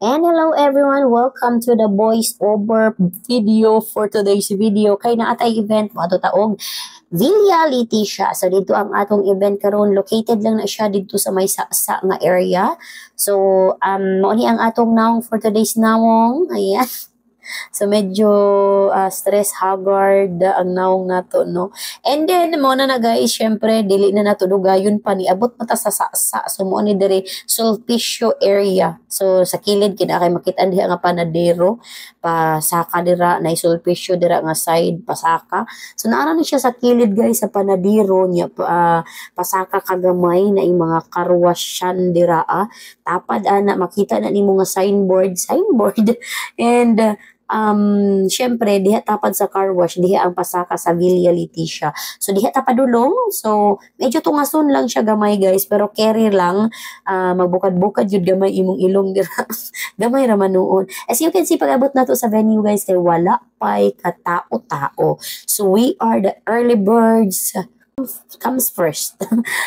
And hello everyone, welcome to the voice-over video for today's video. Kay naatay event mo ato taog Villa Leticia. So dito ang atong event karon, located lang na siya dito sa may sa nga area. So mao ni ang atong naong for today's nawong. Ayan. So medyo stress haggard ang naong nato, no. And then mo na guys, syempre dili na nato dugayon pa ni abot mata sa so mo ni dire Sulpicio area. So sa kilid kina kay makita diha nga panadero pasaka dira na Sulpicio dira nga side pasaka. So naara na siya sa kilid guys sa panadero niya pasaka kagamay na yung mga karwasyan dira tapad ana makita na nimo nga signboard and syempre diha tapad sa car wash diha ang pasaka sa Villa Leticia. So diha tapadulong. So medyo tungason lang siya gamay guys, pero carry lang, magbukad-bukad jud gamay imong ilong dira. Gamay ra man noon. As you can see pag-abot nato sa venue guys kay wala pay katao-tao. So we are the early birds comes first.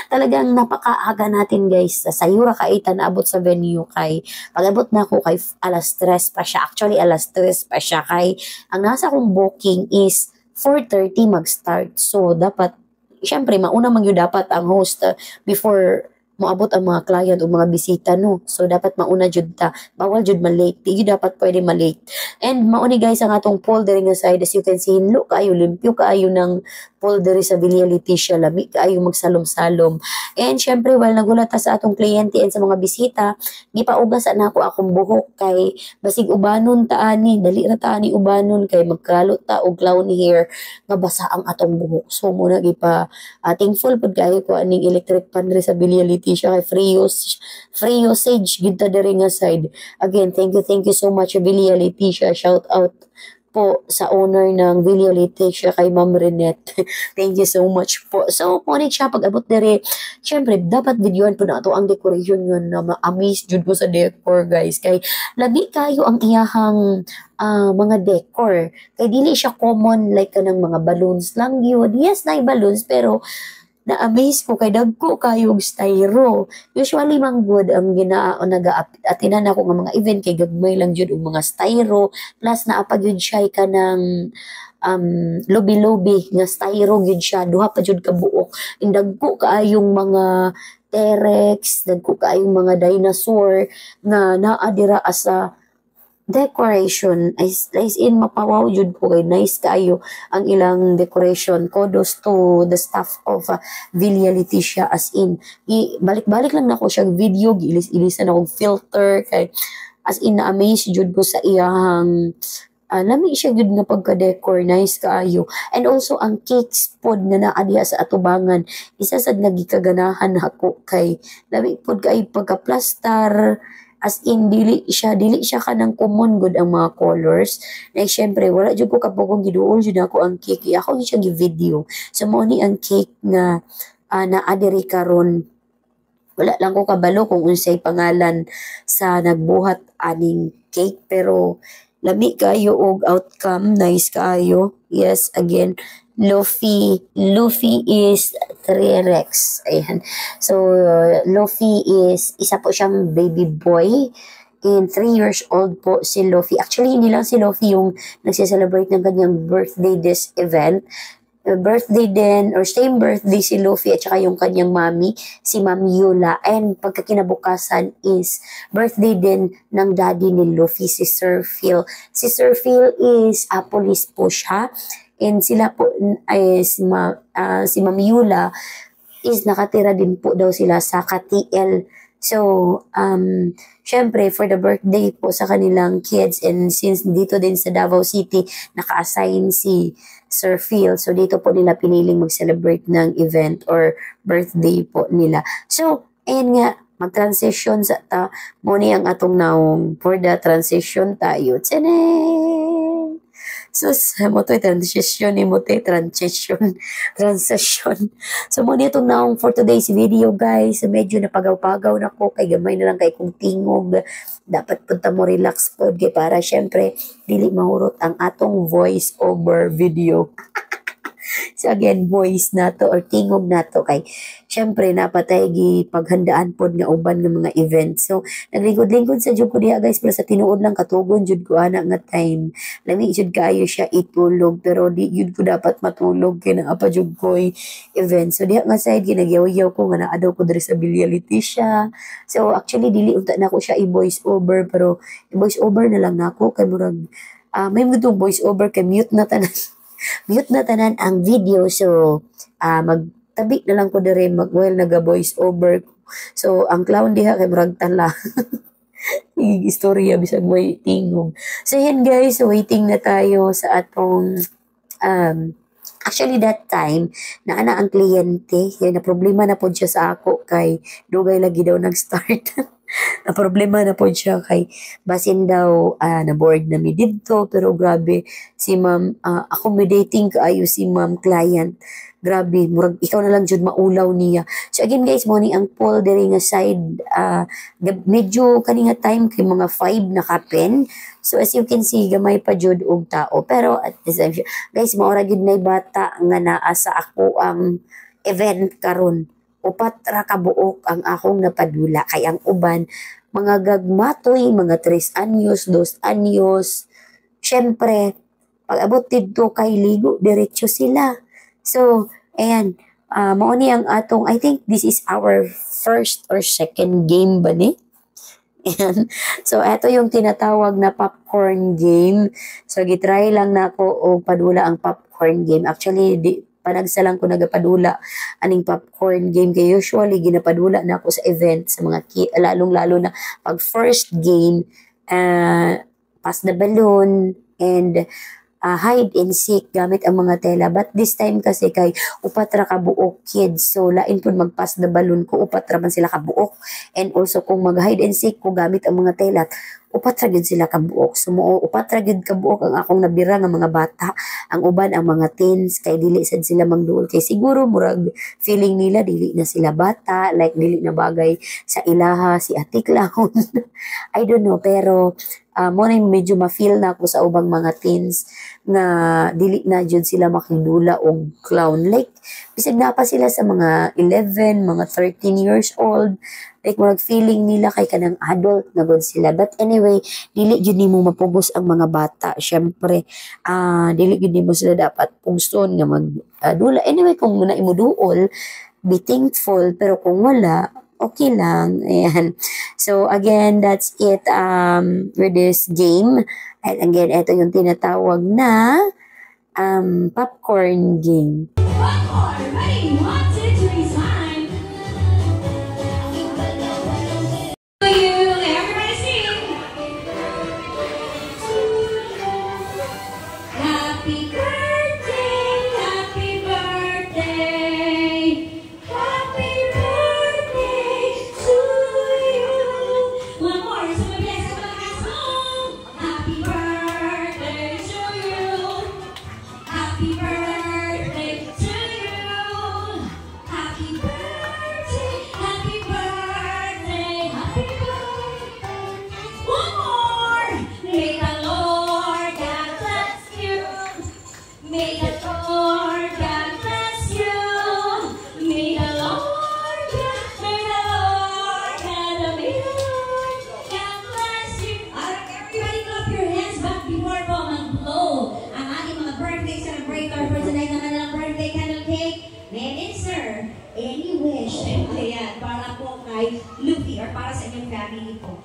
Talagang napakaaga natin guys. Sa Yura kaita naabot sa venue kay pag-abot na ako kay alas 3 pa siya. Actually alas 3 pa siya kay ang nasa kong booking is 4:30 mag-start. So dapat syempre mauna man gyud dapat ang host before moabot ang mga client o mga bisita, no. So dapat mauna jud ta. Bawal jud ma-late. Di jud dapat pwede ma-late. And mauni guys ang atong pool diri nga side, as you can see, hinlo kaayo, limpyo kaayo ng pool diri sa Villa Leticia, lami kaayo magsalom-salom. And syempre while nagulat ta sa atong kliyente and sa mga bisita, gipaugas na ako akong buhok kay basig ubanon ta ani, dali ra ta ani ubanon kay magkalot ta og clown hair nga basa ang atong buhok. So muna gipa thankful pud kayo ko aning electric pan diri sa Villa Leticia kay free usage gid ta diri nga side. Again, thank you so much Villa Leticia. Shout out po sa owner ng Villa Leticia kay Ma'am Renette. Thank you so much po. So, punit siya pag-abot dere. Siyempre, dapat videoan po na ito ang decoration yun na ma-amaze jud ko sa decor, guys. Kay, labi kayo ang iyahang mga decor. Kay, dili siya common like kanang mga balloons lang yun. Yes, na balloons, pero na-amaze ko kay dagko kayog styro. Usually man good ang nag-atinan ako nga mga event kay gagmay lang jud og mga styro plus naapag yun siya kanang lobby nga styro gyud siya, duha pa jud ka buok. Dagko kaayong mga T-Rex, dagko kaayong mga dinosaur nga naa dira as a decoration. As in mapawaw jud ko kay nice kaayo ang ilang decoration. Kudos to the staff of Villa Leticia, as in balik-balik lang nako siya video, giilis-ilisan akong filter kay as in na-amaze jud ko sa iyang lami siya jud nga pagka-decor, nice kaayo. And also ang cakes pod nga naa diha sa atubangan, isa sad nagikaganahan ako kay lami pod kay pagka-plaster. As in, dili siya kanang common good ang mga colors. Like, syempre, wala dyan ko kapagong giduol dyan ako ang cake. Ako siya gi-video. So, mo ni ang cake nga na-adiri karon. Wala lang ko kabalo kung unsay pangalan sa nagbuhat aning cake. Pero, lami kayo og outcome. Nice kayo. Yes, again, Luffy is 3Rex. Ayan. So, Luffy is, isa po siyang baby boy. And 3 years old po si Luffy. Actually, hindi lang si Luffy yung nagse-celebrate ng kanyang birthday this event. Birthday din, or same birthday si Luffy at saka yung kanyang mami, si Ma'am Yula. And pagkakinabukasan is birthday din ng daddy ni Luffy, si Sir Phil. Si Sir Phil is police po siya. And sila po ay si Ma'am Yula is nakatira din po daw sila sa Katiel. So, syempre for the birthday po sa kanilang kids, and since dito din sa Davao City naka-assign si Sir Phil, so dito po nila piniling mag-celebrate ng event or birthday po nila. So, ayun nga, mag-transition sa muna ang atong naong for the transition tayo. Tsanen! So, mo to transition. So, muna itong naong for today's video, guys. Medyo napagaw-pagaw na ko. Kay gamay na lang kay kong tingog. Dapat punta mo relax po. Para syempre, dili mahurot ang atong voice over video. So again, voice nato or tingog nato kay syempre napatay gi paghandaan pod nga uban nga mga event. So naglingkod-lingkod sa jud ko diha guys, pero sa tinuod lang katugon jud ko ana nga time. Lami jud kaayo siya itulog, pero di jud ko dapat matulog kay naa pa jud ko'y event. So diha nga side ginagyaw-yaw ko nga naa daw ko diri sa Villa Leticia. So actually dili unta na ko siya i-voice over, pero i-voice over na lang nako kay murag may mga voice over kay mute na tanan. Mute na tanan ang video. So magtabi na lang ko diri while naga-voice over. So ang clown diha kay murag tala. Istorya bisag may tingog. So yan guys, waiting na tayo sa atong actually that time na ana ang kliyente, kaya na problema na po siya sa ako kay dugay lagi daw nag-start. Na problema na po siya kay basin daw na board na mi didto, pero grabe si ma'am accommodating kaayo si ma'am client. Grabe, murag ikaw na lang jud maulaw niya. So again guys, mo ni ang poll diri nga side medyo kani nga time kay mga 5 na kapen. So as you can see, gamay pa jud og tao, pero at the same time guys, maura gid nay bata nga naa sa ako ang event karon. Upat ra ka buok ang akong napadula, kay ang uban mga gagmatoy, mga 3 anyos, 2 anyos. Syempre pag abot didto kay ligo diretso sila. So ayan, mao ni ang atong, I think this is our first or second game ba ni? Ayan. So ito yung tinatawag na popcorn game. So gitry lang na ako o padula ang popcorn game. Actually panagsalang ko nagapadula aning popcorn game, kay usually ginapadula na ako sa event sa mga lalong-lalo na pag first game, pass the balloon and hide and seek gamit ang mga tela. But this time kasi kay upat ra ka buok kids, so lain pud mag-pass the balloon ko, upat ra man sila ka buok, and also kung mag-hide and seek ko gamit ang mga tela, upat ra gyud sila ka buok. So upat ra gyud ka buok ang akong nabira nga mga bata. Ang uban ang mga teens, kay dili sad sila mangduol, kay siguro murag feeling nila dili na sila bata, like dili na bagay sa ilaha si Ate Clown. I don't know, pero mo na medyo ma-feel na ako sa ubang mga teens na dili na jud sila makidula og clown. Like bisag na pa sila sa mga 11, mga 13 years old, like murag feeling nila kay kanang adult na gud sila. But anyway, dili jud nimo mapugos ang mga bata. Syempre dili jud nimo sila dapat pungson nga magdula. Anyway, kung muna imo duol, be thankful, pero kung wala, okay lang. Ayan. So again, that's it with this game. And again, ito yung tinatawag na popcorn game. Popcorn, ready, 1, 2, 3, time. To you, everybody sing. Happy birthday, happy birthday. Happy birthday to you. One more, so maybe let's have a last song. Happy birthday to you. Happy birthday to you. Happy birthday, happy birthday, happy birthday. One more. May the Lord God bless you. May the Lord God bless you. May the Lord God, may the Lord God, may the Lord God bless you. Alright, everybody clap your hands back before ko mag-blow ang ating mga birthday celebrator for tonight na kanilang birthday candle cake. May I answer any wish? Ayan, para po kay Luffy or para sa inyong family po.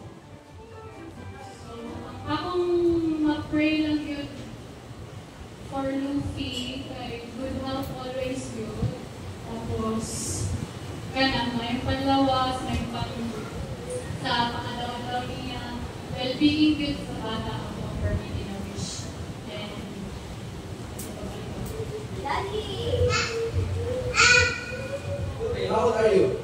Akong mag-pray lang yun for Luffy, kay good health always good. Tapos, ganang may panlawas, may pang sa pangalawa niya, well-being good sa bata ako for me in a wish. And, Daddy! Okay, how old are you?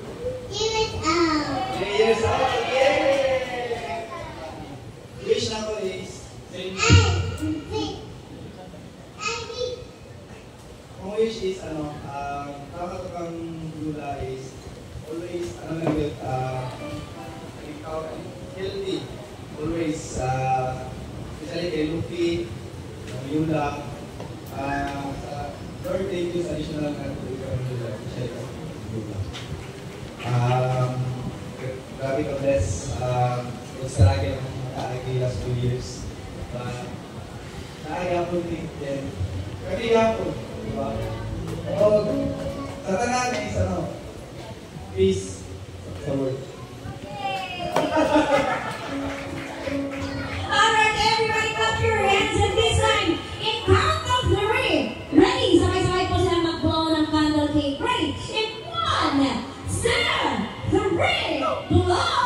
Years out! 3 years old. Yay! Wish na ko is same. Ang wish is tama ko kang dula is always lang yun, ikaw healthy. Always especially kay Luffy, Yula, sa Lord, thank you sa kaagi last 2 years. But, naaya po din. Kaya po, diba? O, sa tanan is ano, peace sa word. Alright, everybody clap your hands at this time. In count of three. Ready? Sabay-sabay po sila mag-blow ng candle cake. Ready? In 1, 2, 3, blow!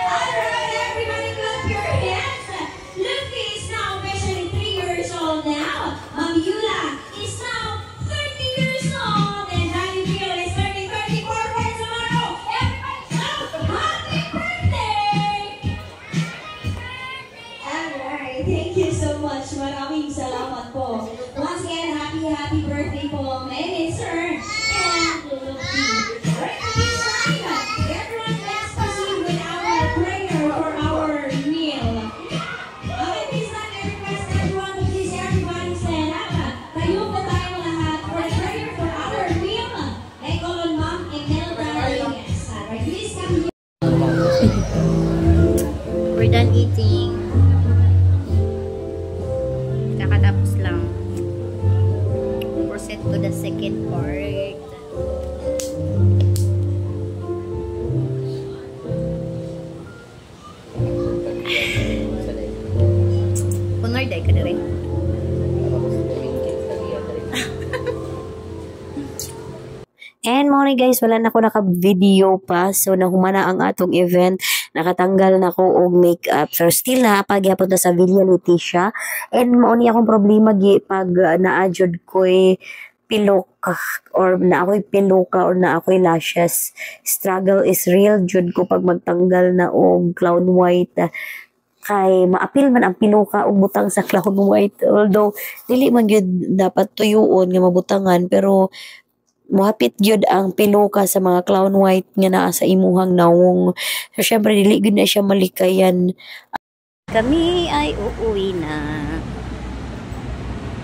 Alright, everybody clap your hands. Luffy is now officially 3 years old now. Ma'am Yula is now 30 years old. And Daddy Phil is turning 34 for tomorrow. Everybody shout, happy birthday! Alright, thank you so much. Maraming salamat po. Once again, happy birthday po, Meme Sir and Luffy. Right at this time, everyone, let's proceed with our prayer for our meal. At this time, I request everyone to please everybody stand up. Tayo po tayo lahat for the prayer for our meal. Ecolon Ma'am Imelda Reyes. Alright, please come here. We're done eating. Kakatapos lang. Proceed to the second part. Punor day ka na rin. And morning guys, wala na ako naka-video pa. So, nahumana ang atong event. Nakatanggal na ko og makeup. So, still na, pagyapon na sa Villa Leticia. And mauni akong problema pag na-adjud ko'y piloka or na ako'y piloka or na ako'y lashes. Struggle is real. Jud ko pag magtanggal na og clown white. Kay maapil man ang piloka og butang sa clown white. Although, dili man yun dapat tuyuon nga mabutangan. Pero, muhapit gyud ang piloka sa mga clown white nga naa sa imuhang nawong. So syempre dili gyud na siya malikayan. Kami ay uuwi na.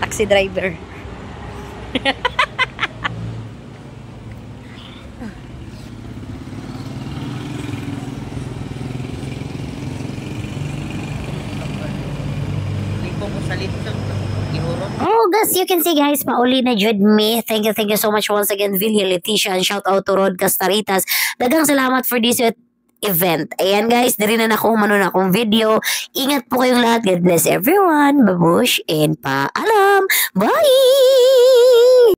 Taxi driver. Oh, guys, you can see guys, pauli na jud me. Thank you so much once again, Villa Leticia, and shout out to Rod Castaritas. Dagang salamat for this event. Ayan guys, diri na ako manon akong video. Ingat po kayong lahat. God bless everyone. Babush and paalam. Bye!